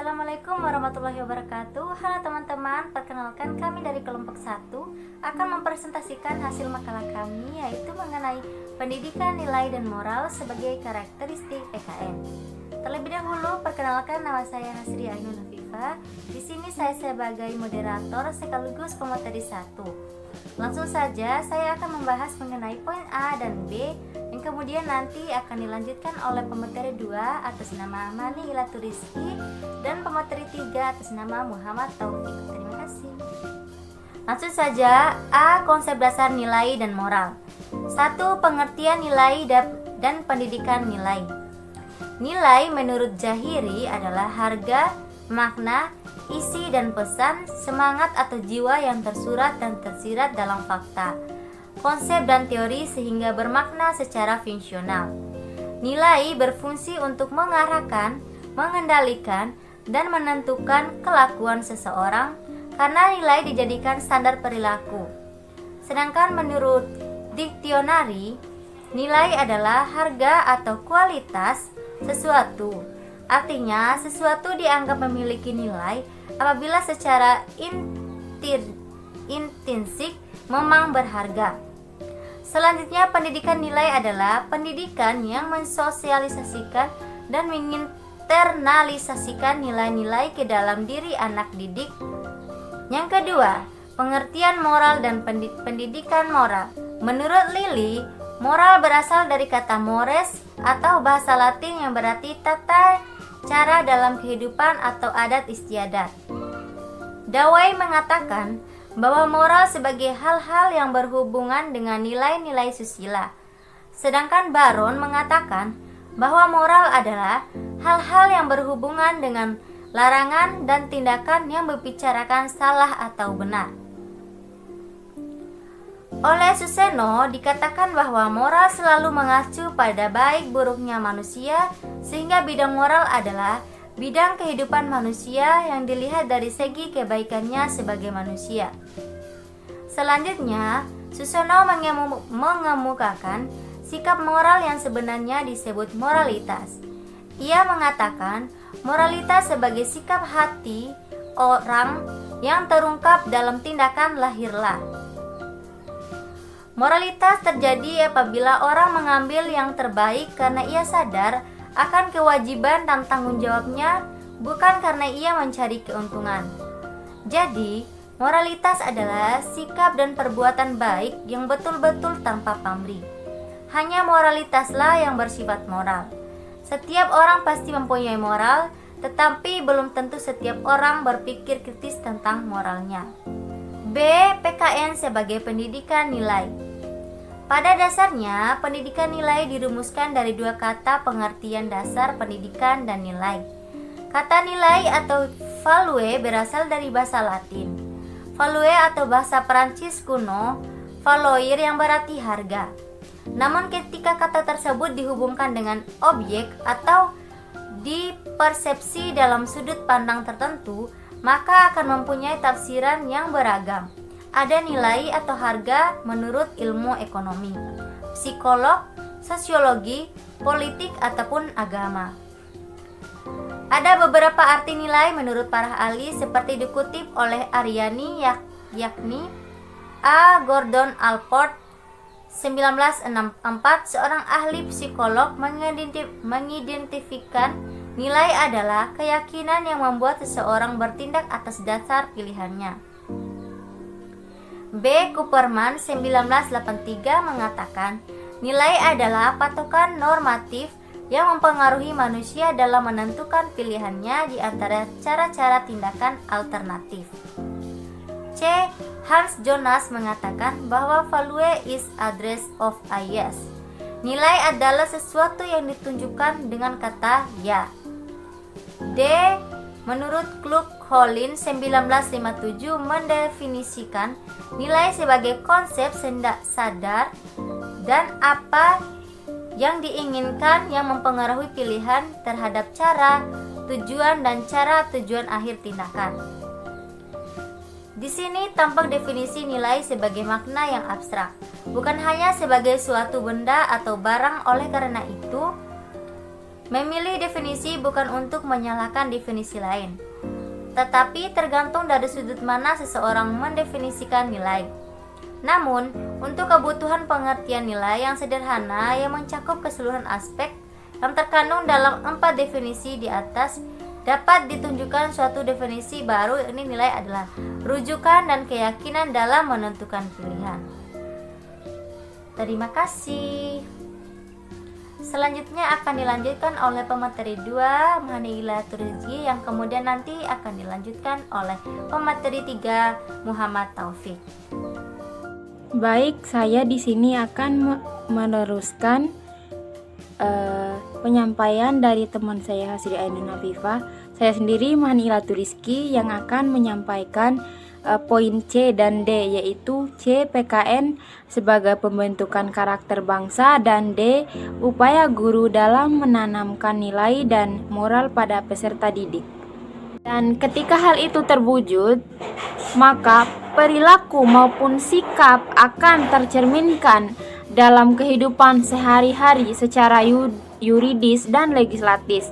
Assalamualaikum warahmatullahi wabarakatuh. Halo teman-teman, perkenalkan kami dari kelompok 1 akan mempresentasikan hasil makalah kami, yaitu mengenai pendidikan, nilai, dan moral sebagai karakteristik PKN. Terlebih dahulu, perkenalkan, nama saya Hasri Ainun Afifah. Di sini saya sebagai moderator sekaligus pemateri 1. Langsung saja, saya akan membahas mengenai poin A dan B, yang kemudian nanti akan dilanjutkan oleh pemateri 2 atas nama Mani Ilatu Rizky dan pemateri 3 atas nama Muhammad Taufik. Terima kasih. Langsung saja, A. Konsep dasar nilai dan moral. 1. Pengertian nilai dan pendidikan nilai. Nilai menurut Zahiri adalah harga, makna, isi dan pesan, semangat atau jiwa yang tersurat dan tersirat dalam fakta, konsep dan teori sehingga bermakna secara fungsional. Nilai berfungsi untuk mengarahkan, mengendalikan, dan menentukan kelakuan seseorang karena nilai dijadikan standar perilaku. Sedangkan menurut diksionari, nilai adalah harga atau kualitas sesuatu. Artinya, sesuatu dianggap memiliki nilai apabila secara intrinsik memang berharga. Selanjutnya, pendidikan nilai adalah pendidikan yang mensosialisasikan dan menginternalisasikan nilai-nilai ke dalam diri anak didik. Yang kedua, pengertian moral dan pendidikan moral. Menurut Lili, moral berasal dari kata mores atau bahasa Latin yang berarti tata cara dalam kehidupan atau adat istiadat. Dawai mengatakan bahwa moral sebagai hal-hal yang berhubungan dengan nilai-nilai susila. Sedangkan Baron mengatakan bahwa moral adalah hal-hal yang berhubungan dengan larangan dan tindakan yang membicarakan salah atau benar. Oleh Suseno dikatakan bahwa moral selalu mengacu pada baik buruknya manusia, sehingga bidang moral adalah bidang kehidupan manusia yang dilihat dari segi kebaikannya sebagai manusia. Selanjutnya, Suseno mengemukakan sikap moral yang sebenarnya disebut moralitas. Ia mengatakan moralitas sebagai sikap hati orang yang terungkap dalam tindakan lahirlah. Moralitas terjadi apabila orang mengambil yang terbaik karena ia sadar akan kewajiban dan tanggung jawabnya, bukan karena ia mencari keuntungan. Jadi, moralitas adalah sikap dan perbuatan baik yang betul-betul tanpa pamrih. Hanya moralitaslah yang bersifat moral. Setiap orang pasti mempunyai moral, tetapi belum tentu setiap orang berpikir kritis tentang moralnya. B. PKN sebagai pendidikan nilai. Pada dasarnya, pendidikan nilai dirumuskan dari dua kata pengertian dasar pendidikan dan nilai. Kata nilai atau value berasal dari bahasa Latin. Value atau bahasa Perancis kuno, valoir yang berarti harga. Namun ketika kata tersebut dihubungkan dengan objek atau dipersepsi dalam sudut pandang tertentu, maka akan mempunyai tafsiran yang beragam. Ada nilai atau harga menurut ilmu ekonomi, psikolog, sosiologi, politik, ataupun agama. Ada beberapa arti nilai menurut para ahli seperti dikutip oleh Aryani yakni A. Gordon Allport 1964, seorang ahli psikolog mengidentifikasikan nilai adalah keyakinan yang membuat seseorang bertindak atas dasar pilihannya. B. Cooperman 1983 mengatakan nilai adalah patokan normatif yang mempengaruhi manusia dalam menentukan pilihannya di antara cara-cara tindakan alternatif. C. Hans Jonas mengatakan bahwa value is address of a yes. Nilai adalah sesuatu yang ditunjukkan dengan kata ya. D. Menurut Klug Holin 1957 mendefinisikan nilai sebagai konsep sadar dan apa yang diinginkan yang mempengaruhi pilihan terhadap cara, tujuan, dan cara tujuan akhir tindakan. Di sini tampak definisi nilai sebagai makna yang abstrak, bukan hanya sebagai suatu benda atau barang. Oleh karena itu, Memilih definisi bukan untuk menyalahkan definisi lain, tetapi tergantung dari sudut mana seseorang mendefinisikan nilai. Namun, untuk kebutuhan pengertian nilai yang sederhana yang mencakup keseluruhan aspek yang terkandung dalam 4 definisi di atas, dapat ditunjukkan suatu definisi baru, yakni nilai adalah rujukan dan keyakinan dalam menentukan pilihan. Terima kasih. Selanjutnya akan dilanjutkan oleh pemateri 2, Mahani Ilatul Rizki, yang kemudian nanti akan dilanjutkan oleh pemateri 3, Muhammad Taufik. Baik, saya di sini akan meneruskan penyampaian dari teman saya Hasri Ainun Afifah. Saya sendiri Mahani Ilatul Rizki yang akan menyampaikan poin C dan D, yaitu C. PKN sebagai pembentukan karakter bangsa, dan D. upaya guru dalam menanamkan nilai dan moral pada peserta didik. Dan ketika hal itu terwujud, maka perilaku maupun sikap akan tercerminkan dalam kehidupan sehari-hari secara yuridis dan legislatif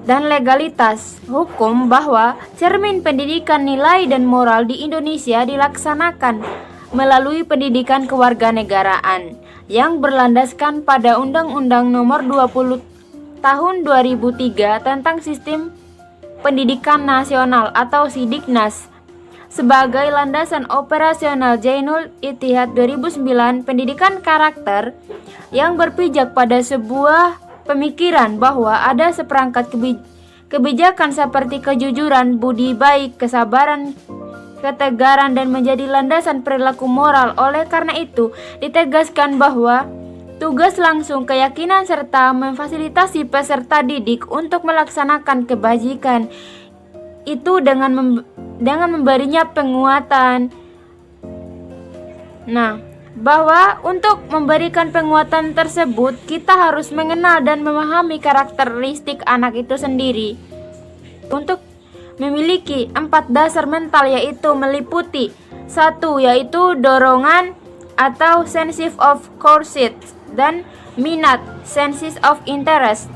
dan legalitas hukum, bahwa cermin pendidikan nilai dan moral di Indonesia dilaksanakan melalui pendidikan kewarganegaraan yang berlandaskan pada Undang-Undang Nomor 20 Tahun 2003 tentang Sistem Pendidikan Nasional atau Sidiknas sebagai landasan operasional Jainul Ittihad 2009. Pendidikan karakter yang berpijak pada sebuah pemikiran bahwa ada seperangkat kebijakan seperti kejujuran, budi baik, kesabaran, ketegaran, dan menjadi landasan perilaku moral. Oleh karena itu, ditegaskan bahwa tugas langsung, keyakinan, serta memfasilitasi peserta didik untuk melaksanakan kebajikan itu dengan memberinya penguatan. Bahwa untuk memberikan penguatan tersebut, kita harus mengenal dan memahami karakteristik anak itu sendiri. Untuk memiliki 4 dasar mental, yaitu meliputi 1. Yaitu dorongan atau sense of curiosity, dan minat, sense of interest.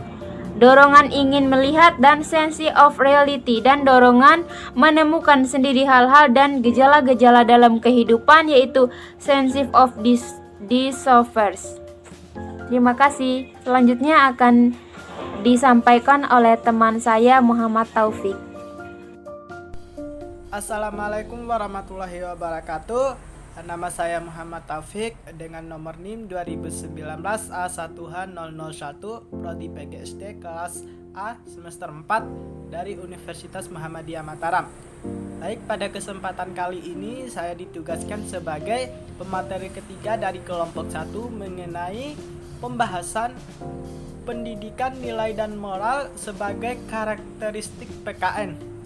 Dorongan ingin melihat dan sense of reality, dan dorongan menemukan sendiri hal-hal dan gejala-gejala dalam kehidupan, yaitu sense of discoveries. Terima kasih. Selanjutnya akan disampaikan oleh teman saya Muhammad Taufik. Assalamualaikum warahmatullahi wabarakatuh. Nama saya Muhammad Taufik dengan nomor NIM 2019 A1H001, Prodi PGSD kelas A semester 4 dari Universitas Muhammadiyah Mataram. Baik, pada kesempatan kali ini saya ditugaskan sebagai pemateri ketiga dari kelompok 1 mengenai pembahasan pendidikan nilai dan moral sebagai karakteristik PKN.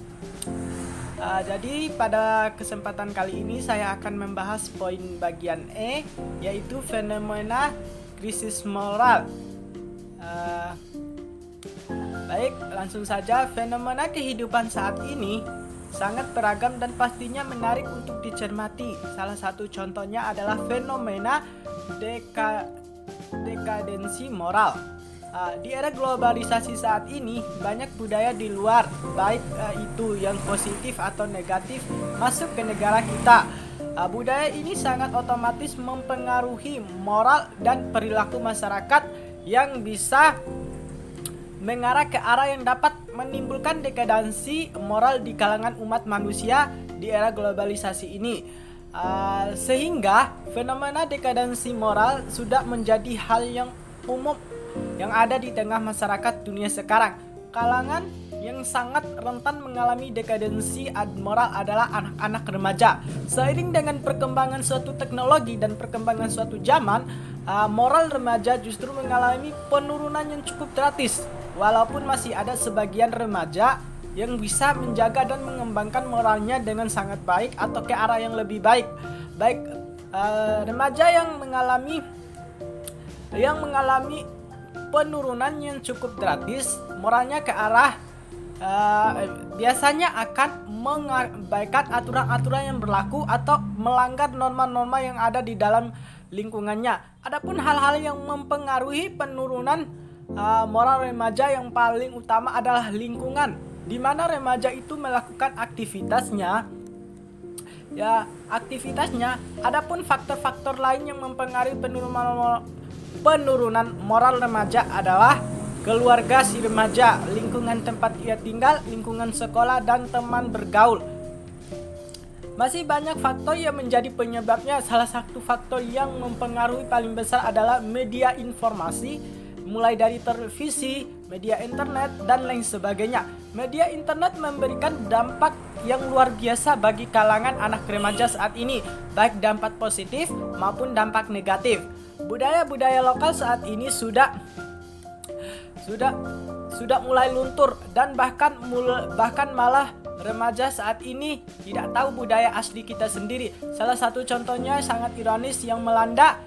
Jadi pada kesempatan kali ini saya akan membahas poin bagian E, yaitu fenomena krisis moral. Baik, langsung saja. Fenomena kehidupan saat ini sangat beragam dan pastinya menarik untuk dicermati. Salah satu contohnya adalah fenomena dekadensi moral. Di era globalisasi saat ini, banyak budaya di luar, baik itu yang positif atau negatif, masuk ke negara kita. Budaya ini sangat otomatis mempengaruhi moral dan perilaku masyarakat yang bisa mengarah ke arah yang dapat menimbulkan dekadensi moral di kalangan umat manusia di era globalisasi ini. Sehingga fenomena dekadensi moral sudah menjadi hal yang umum yang ada di tengah masyarakat dunia sekarang. Kalangan yang sangat rentan mengalami dekadensi moral adalah anak-anak remaja. Seiring dengan perkembangan suatu teknologi dan perkembangan suatu zaman, moral remaja justru mengalami penurunan yang cukup drastis. Walaupun masih ada sebagian remaja yang bisa menjaga dan mengembangkan moralnya dengan sangat baik atau ke arah yang lebih baik. Baik remaja yang mengalami penurunan yang cukup drastis, moralnya ke arah biasanya akan mengabaikan aturan-aturan yang berlaku atau melanggar norma-norma yang ada di dalam lingkungannya. Adapun hal-hal yang mempengaruhi penurunan moral remaja yang paling utama adalah lingkungan, di mana remaja itu melakukan aktivitasnya. Adapun faktor-faktor lain yang mempengaruhi penurunan moral remaja adalah keluarga si remaja, lingkungan tempat ia tinggal, lingkungan sekolah, dan teman bergaul. Masih banyak faktor yang menjadi penyebabnya. Salah satu faktor yang mempengaruhi paling besar adalah media informasi, mulai dari televisi, media internet, dan lain sebagainya. Media internet memberikan dampak yang luar biasa bagi kalangan anak remaja saat ini, baik dampak positif maupun dampak negatif. Budaya-budaya lokal saat ini sudah mulai luntur, dan bahkan malah remaja saat ini tidak tahu budaya asli kita sendiri. Salah satu contohnya sangat ironis yang melanda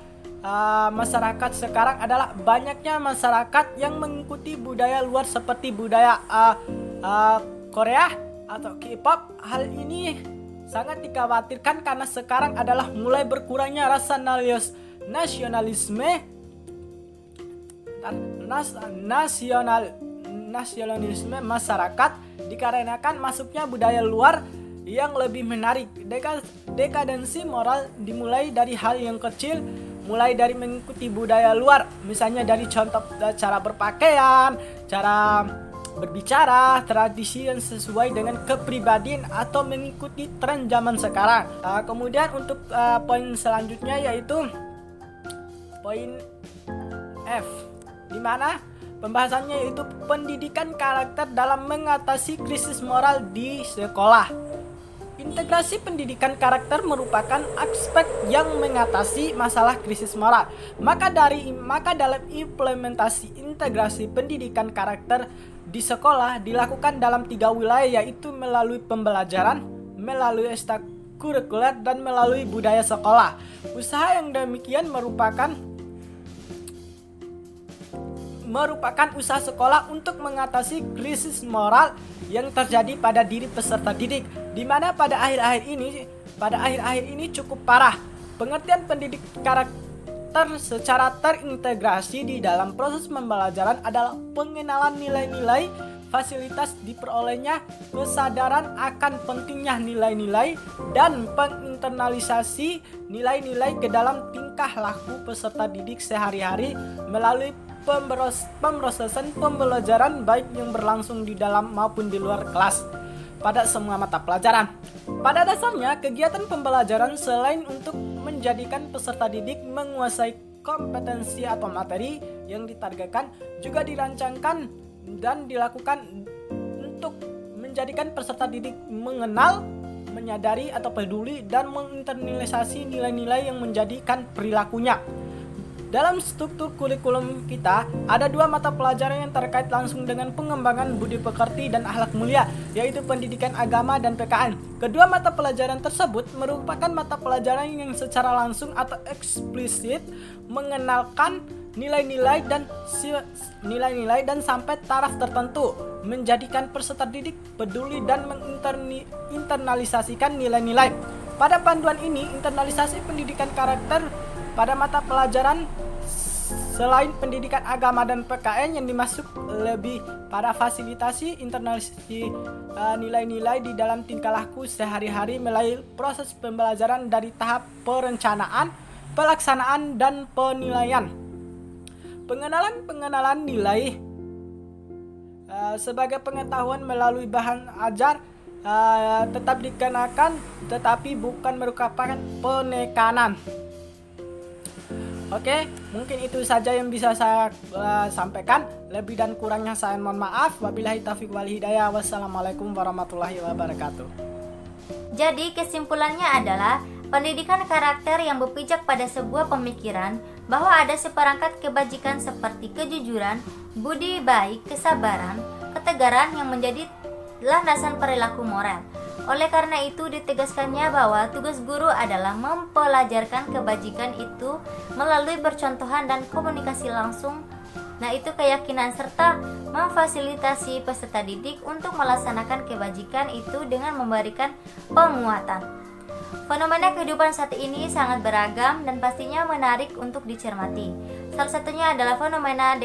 masyarakat sekarang adalah banyaknya masyarakat yang mengikuti budaya luar seperti budaya Korea atau K-pop. Hal ini sangat dikhawatirkan karena sekarang adalah mulai berkurangnya rasa nasionalisme masyarakat dikarenakan masuknya budaya luar yang lebih menarik. Dekadensi moral dimulai dari hal yang kecil, mulai dari mengikuti budaya luar, misalnya dari contoh cara berpakaian, cara berbicara, tradisi yang sesuai dengan kepribadian atau mengikuti tren zaman sekarang. Kemudian untuk poin selanjutnya yaitu poin F, di mana pembahasannya yaitu pendidikan karakter dalam mengatasi krisis moral di sekolah. Integrasi pendidikan karakter merupakan aspek yang mengatasi masalah krisis moral. Maka dalam implementasi integrasi pendidikan karakter di sekolah dilakukan dalam 3 wilayah, yaitu melalui pembelajaran, melalui ekstrakurikuler, dan melalui budaya sekolah. Usaha yang demikian merupakan usaha sekolah untuk mengatasi krisis moral yang terjadi pada diri peserta didik, di mana pada akhir-akhir ini cukup parah. Pengertian pendidik karakter secara terintegrasi di dalam proses pembelajaran adalah pengenalan nilai-nilai, fasilitas diperolehnya, kesadaran akan pentingnya nilai-nilai, dan penginternalisasi nilai-nilai ke dalam tingkah laku peserta didik sehari-hari melalui pemrosesan pembelajaran baik yang berlangsung di dalam maupun di luar kelas pada semua mata pelajaran. Pada dasarnya, kegiatan pembelajaran selain untuk menjadikan peserta didik menguasai kompetensi atau materi yang ditargetkan, juga dirancangkan dan dilakukan untuk menjadikan peserta didik mengenal, menyadari atau peduli, dan menginternalisasi nilai-nilai yang menjadikan perilakunya. Dalam struktur kurikulum kita, ada 2 mata pelajaran yang terkait langsung dengan pengembangan budi pekerti dan akhlak mulia, yaitu pendidikan agama dan PKN. Kedua mata pelajaran tersebut merupakan mata pelajaran yang secara langsung atau eksplisit mengenalkan nilai-nilai dan sampai taraf tertentu, menjadikan peserta didik peduli dan menginternalisasikan nilai-nilai. Pada panduan ini, internalisasi pendidikan karakter pada mata pelajaran selain pendidikan agama dan PKN yang dimaksud lebih pada fasilitasi internalisasi nilai-nilai di dalam tingkah laku sehari-hari melalui proses pembelajaran dari tahap perencanaan, pelaksanaan, dan penilaian. Pengenalan nilai sebagai pengetahuan melalui bahan ajar tetap dikenakan, tetapi bukan merupakan penekanan. Oke, mungkin itu saja yang bisa saya sampaikan. Lebih dan kurangnya saya mohon maaf. Wabillahi taufiq wal hidayah. Wassalamualaikum warahmatullahi wabarakatuh. Jadi kesimpulannya adalah pendidikan karakter yang berpijak pada sebuah pemikiran bahwa ada seperangkat kebajikan seperti kejujuran, budi baik, kesabaran, ketegaran yang menjadi landasan perilaku moral. Oleh karena itu ditegaskannya bahwa tugas guru adalah mempelajarkan kebajikan itu melalui percontohan dan komunikasi langsung. Nah, itu keyakinan serta memfasilitasi peserta didik untuk melaksanakan kebajikan itu dengan memberikan penguatan. Fenomena kehidupan saat ini sangat beragam dan pastinya menarik untuk dicermati. Salah satunya adalah fenomena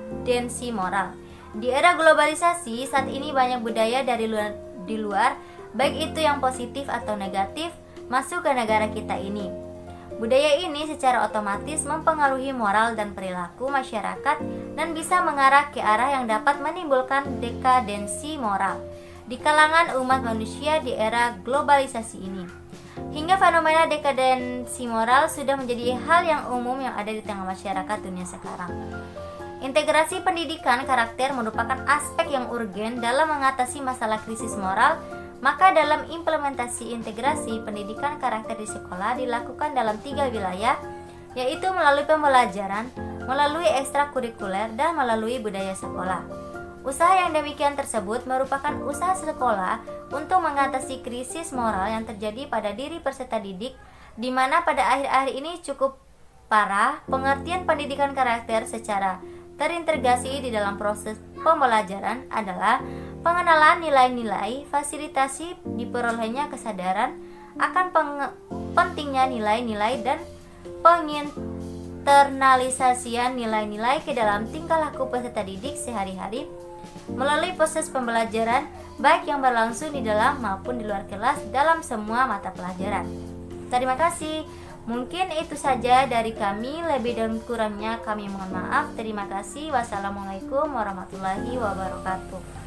dekadensi moral. Di era globalisasi saat ini banyak budaya di luar, baik itu yang positif atau negatif, masuk ke negara kita ini. Budaya ini secara otomatis mempengaruhi moral dan perilaku masyarakat dan bisa mengarah ke arah yang dapat menimbulkan dekadensi moral di kalangan umat manusia di era globalisasi ini. Hingga fenomena dekadensi moral sudah menjadi hal yang umum yang ada di tengah masyarakat dunia sekarang. Integrasi pendidikan karakter merupakan aspek yang urgen dalam mengatasi masalah krisis moral. Maka dalam implementasi integrasi pendidikan karakter di sekolah dilakukan dalam 3 wilayah, yaitu melalui pembelajaran, melalui ekstrakurikuler, dan melalui budaya sekolah. Usaha yang demikian tersebut merupakan usaha sekolah untuk mengatasi krisis moral yang terjadi pada diri peserta didik, di mana pada akhir-akhir ini cukup parah. Pengertian pendidikan karakter secara terintegrasi di dalam proses pembelajaran adalah pengenalan nilai-nilai, fasilitasi diperolehnya kesadaran akan pentingnya nilai-nilai, dan penginternalisasian nilai-nilai ke dalam tingkah laku peserta didik sehari-hari melalui proses pembelajaran baik yang berlangsung di dalam maupun di luar kelas dalam semua mata pelajaran. Terima kasih. Mungkin itu saja dari kami, lebih dan kurangnya kami mohon maaf. Terima kasih. Wassalamualaikum warahmatullahi wabarakatuh.